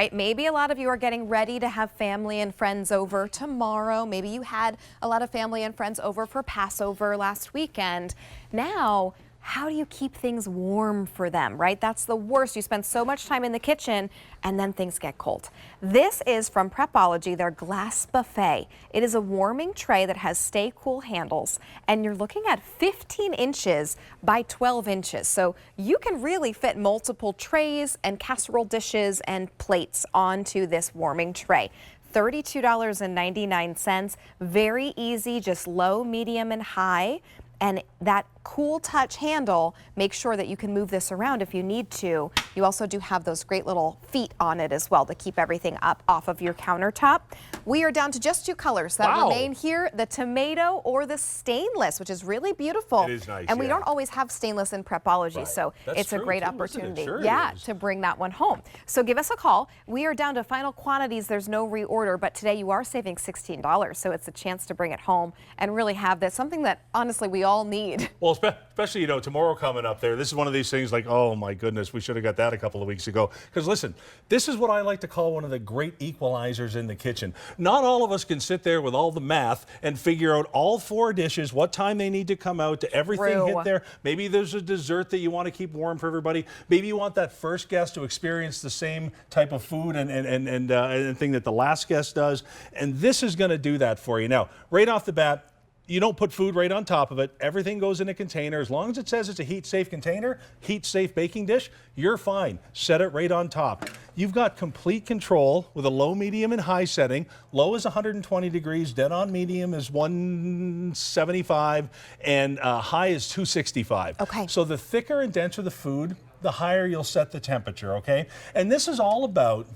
Right, maybe a lot of you are getting ready to have family and friends over tomorrow. Maybe you had a lot of family and friends over for Passover last weekend. Now, how do you keep things warm for them, right? That's the worst. You spend so much time in the kitchen and then things get cold. This is from Prepology, their glass buffet. It is a warming tray that has stay cool handles, and you're looking at 15 inches by 12 inches. So you can really fit multiple trays and casserole dishes and plates onto this warming tray. $32.99. Very easy, just low, medium, and high. And that cool touch handle, make sure that you can move this around if you need to. You also do have those great little feet on it as well to keep everything up off of your countertop. We are down to just two colors that remain here, the tomato or the stainless, which is really beautiful. It is nice, and we don't always have stainless in Prepology, so it's a great opportunity to bring that one home. So give us a call. We are down to final quantities. There's no reorder, but today you are saving $16, so it's a chance to bring it home and really have this, something that honestly we all need. Well, especially, tomorrow coming up there, this is one of these things like, oh my goodness, we should have got that a couple of weeks ago. Because listen, this is what I like to call one of the great equalizers in the kitchen. Not all of us can sit there with all the math and figure out all 4 dishes, what time they need to come out, to everything hit there. Maybe there's a dessert that you want to keep warm for everybody. Maybe you want that first guest to experience the same type of food and thing that the last guest does. And this is going to do that for you. Now, right off the bat, you don't put food right on top of it. Everything goes in a container. As long as it says it's a heat-safe container, heat-safe baking dish, you're fine. Set it right on top. You've got complete control with a low, medium, and high setting. Low is 120 degrees, dead on medium is 175, and high is 265. Okay. So the thicker and denser the food, the higher you'll set the temperature, okay? And this is all about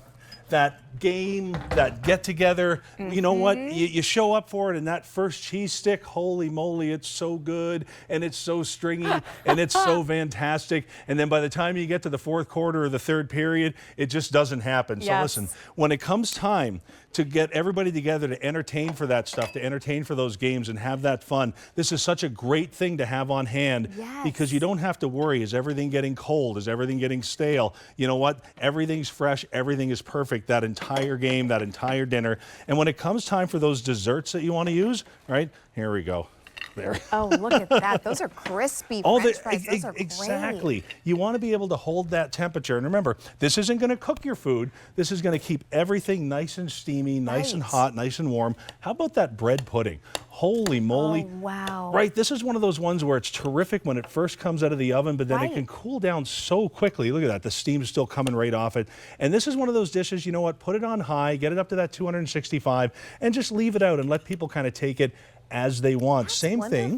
that game, that get together. You know what? You show up for it, and that first cheese stick, holy moly, it's so good, and it's so stringy, and it's so fantastic. And then by the time you get to the 4th quarter or the 3rd period, it just doesn't happen. So listen, when it comes time to get everybody together to entertain for that stuff, to entertain for those games and have that fun, this is such a great thing to have on hand because you don't have to worry, is everything getting cold? Is everything getting stale? You know what? Everything's fresh, everything is perfect, that entire game, that entire dinner. And when it comes time for those desserts that you want to use, right, here we go. There. Oh, look at that. Those are crispy French fries. Those are exactly. great. You want to be able to hold that temperature. And remember, this isn't going to cook your food. This is going to keep everything nice and steamy, nice and hot, nice and warm. How about that bread pudding? Holy moly. Oh, wow. Right, this is one of those ones where it's terrific when it first comes out of the oven, but then it can cool down so quickly. Look at that. The steam's still coming right off it. And this is one of those dishes, you know what, put it on high, get it up to that 265, and just leave it out and let people kind of take it as they want. Same thing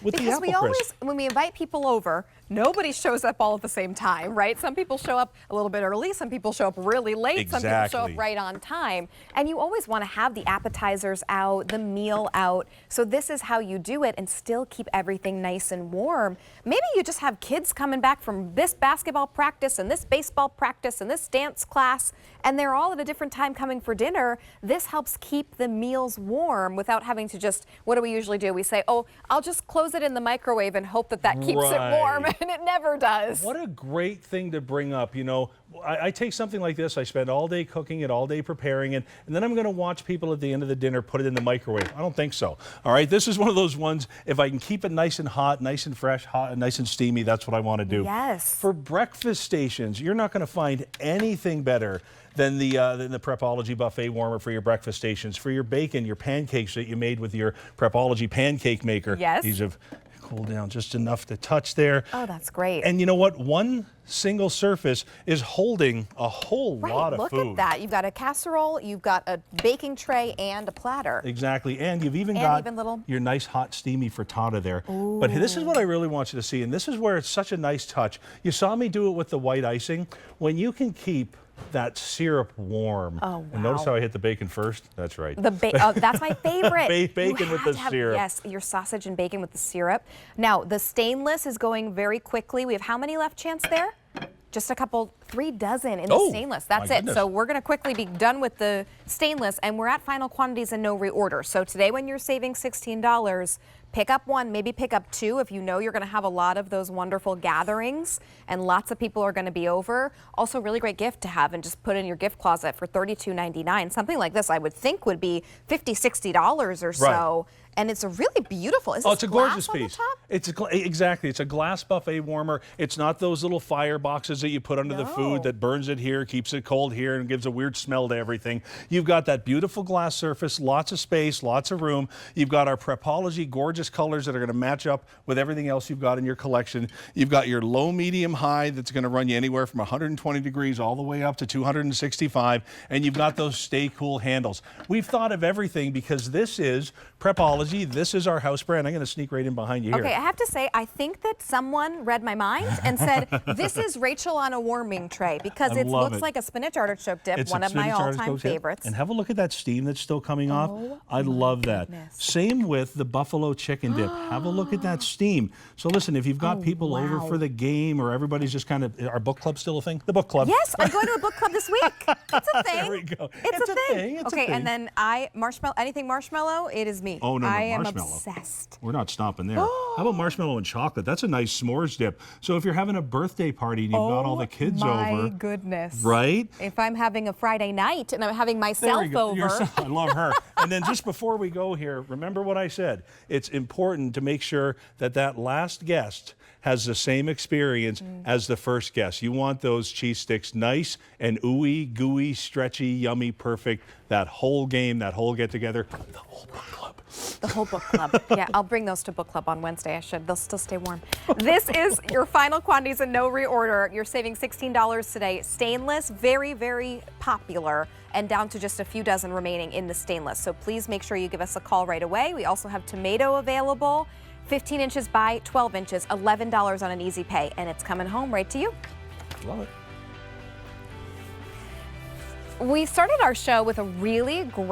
with the apple crisp. When we invite people over, nobody shows up all at the same time, right? Some people show up a little bit early, some people show up really late, some people show up right on time. And you always want to have the appetizers out, the meal out. So this is how you do it and still keep everything nice and warm. Maybe you just have kids coming back from this basketball practice and this baseball practice and this dance class, and they're all at a different time coming for dinner. This helps keep the meals warm without having to just, what do we usually do? We say, oh, I'll just close it in the microwave and hope that that keeps it warm. And it never does. What a great thing to bring up. You know, I take something like this, I spend all day cooking it, all day preparing it, and then I'm going to watch people at the end of the dinner put it in the microwave. I don't think so. All right, this is one of those ones, if I can keep it nice and hot, nice and fresh, hot and nice and steamy, that's what I want to do. Yes. For breakfast stations, you're not going to find anything better than the Prepology buffet warmer for your breakfast stations. For your bacon, your pancakes that you made with your Prepology pancake maker. Yes. These have cooled down just enough to touch there. Oh, that's great. And you know what? One single surface is holding a whole lot of food. Look at that. You've got a casserole, you've got a baking tray, and a platter. Exactly. And you've even got your nice hot steamy frittata there. Ooh. But this is what I really want you to see, and this is where it's such a nice touch. You saw me do it with the white icing. When you can keep that syrup warm. Oh, wow. And notice how I hit the bacon first? That's right. That's my favorite. Bacon with the syrup. Yes, your sausage and bacon with the syrup. Now, the stainless is going very quickly. We have how many left, Chance, there? just a couple, 3 dozen in the stainless. That's it. So we're going to quickly be done with the stainless, and we're at final quantities and no reorder. So today when you're saving $16, pick up 1, maybe pick up 2 if you know you're going to have a lot of those wonderful gatherings and lots of people are going to be over. Also, really great gift to have and just put in your gift closet for $32.99. Something like this I would think would be $50, $60 or so. And it's a really beautiful. Is this it's a glass gorgeous on piece. The top? Exactly. It's a glass buffet warmer. It's not those little fire boxes that you put under the food that burns it here, keeps it cold here, and gives a weird smell to everything. You've got that beautiful glass surface, lots of space, lots of room. You've got our Prepology gorgeous colors that are going to match up with everything else you've got in your collection. You've got your low, medium, high that's going to run you anywhere from 120 degrees all the way up to 265, and you've got those stay cool handles. We've thought of everything because this is Prepology. This is our house brand. I'm going to sneak right in behind you here. Okay, I have to say, I think that someone read my mind and said, this is Rachel on a warming tray because it looks like a spinach artichoke dip, one of my all-time favorites. And have a look at that steam that's still coming off. I love that. Same with the buffalo chicken dip. Have a look at that steam. So listen, if you've got people over for the game or everybody's just kind of, our book club still a thing? The book club. Yes, I'm going to a book club this week. It's a thing. There we go. It's a thing. It's okay, a thing. and then anything marshmallow, it is me. Oh, no, I am marshmallow. obsessed. We're not stopping there. How about marshmallow and chocolate? That's a nice s'mores dip. So if you're having a birthday party and you've got all the kids over. My goodness. Right? If I'm having a Friday night and I'm having myself over. I love her. And then just before we go here, remember what I said. It's important to make sure that that last guest has the same experience as the first guest. You want those cheese sticks nice and ooey, gooey, stretchy, yummy, perfect. That whole game, that whole get-together, the whole book club. The whole book club. Yeah, I'll bring those to book club on Wednesday. I should. They'll still stay warm. This is your final quantities and no reorder. You're saving $16 today. Stainless, very, very popular, and down to just a few dozen remaining in the stainless. So please make sure you give us a call right away. We also have tomato available. 15 inches by 12 inches, $11 on an easy pay, and it's coming home right to you. Love it. We started our show with a really great